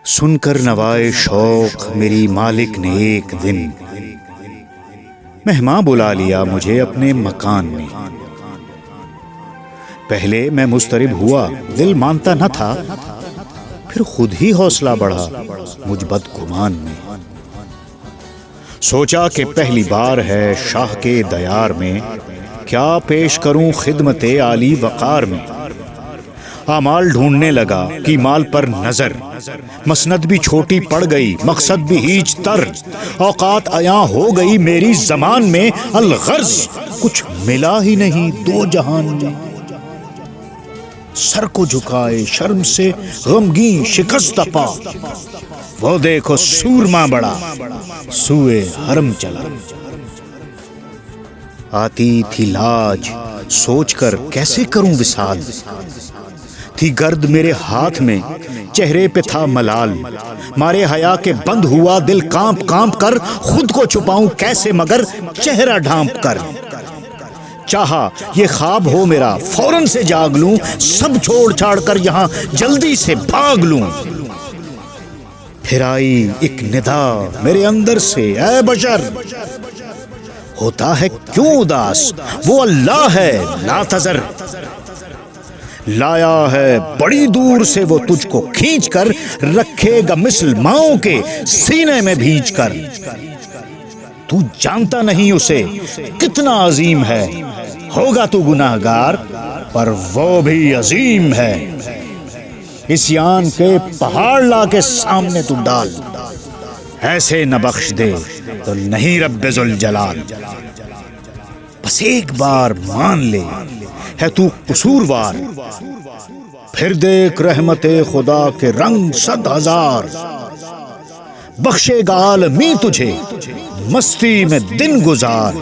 سن کر نوائے شوق میری مالک نے ایک دن مہمان بلا لیا مجھے اپنے مکان میں۔ پہلے میں مضطرب ہوا، دل مانتا نہ تھا، پھر خود ہی حوصلہ بڑھا مجھ بدگمان میں۔ سوچا کہ پہلی بار ہے شاہ کے دیار میں، کیا پیش کروں خدمت عالی وقار میں۔ اعمال ڈھونڈنے لگا کی مال پر نظر، مسند بھی چھوٹی پڑ گئی، مقصد بھی ہیچ تر، اوقات عیاں ہو گئی میری زمان میں، الغرض کچھ ملا ہی نہیں دو جہان میں۔ سر کو جھکائے شرم سے غمگین شکستہ پا، وہ دیکھو سورما بڑا سوئے حرم چلا۔ آتی تھی لاج سوچ کر کیسے کروں وصال، تھی گرد میرے ہاتھ میں چہرے پہ تھا ملال، مارے حیا کے بند ہوا دل کانپ کانپ کر، خود کو چھپاؤں کیسے مگر چہرہ ڈھانپ کر۔ چاہا یہ خواب ہو میرا فوراً سے جاگ لوں، سب چھوڑ چھاڑ کر یہاں جلدی سے بھاگ لوں۔ پھر آئی ایک ندا میرے اندر سے، اے بشر ہوتا ہے کیوں اداس، وہ اللہ ہے لا تذر، لایا ہے بڑی دور سے وہ تجھ کو کھینچ کر، رکھے گا مثل ماؤں کے سینے میں بھیج کر۔ تو جانتا نہیں اسے کتنا عظیم ہے، ہوگا تو گناہگار پر وہ بھی عظیم ہے۔ عصیان کے پہاڑ لا کے سامنے تو ڈال، ایسے نہ بخش دے تو نہیں رب ذوالجلال۔ بس ایک بار مان لے ہے تو قصوروار، پھر دیکھ رحمت خدا کے رنگ صد ہزار۔ بخشے گا عالمی تجھے مستی میں دن گزار،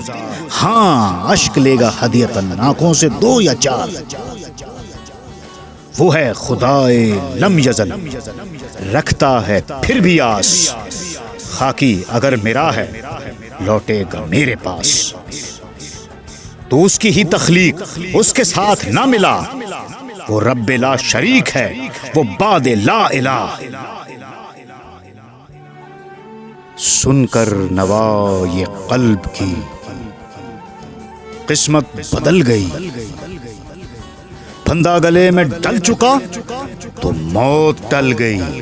ہاں اشک لے گا ہدیتاً آنکھوں سے دو یا چار۔ وہ ہے خدائے لم یزل، رکھتا ہے پھر بھی آس، خاکی اگر میرا ہے لوٹے گا میرے پاس۔ تو اس کی ہی تخلیق اس کے ساتھ نہ ملا، وہ رب لا شریک ہے، وہ باد لا الہ۔ سن کر نوا یہ قلب کی قسمت بدل گئی، بندہ گلے میں ڈل چکا تو موت ٹل گئی۔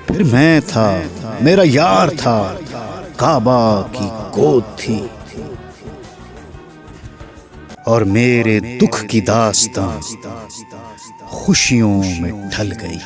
پھر میں تھا میرا یار تھا، کعبہ کی گود تھی، اور میرے دکھ کی داستاں خوشیوں میں ڈھل گئی۔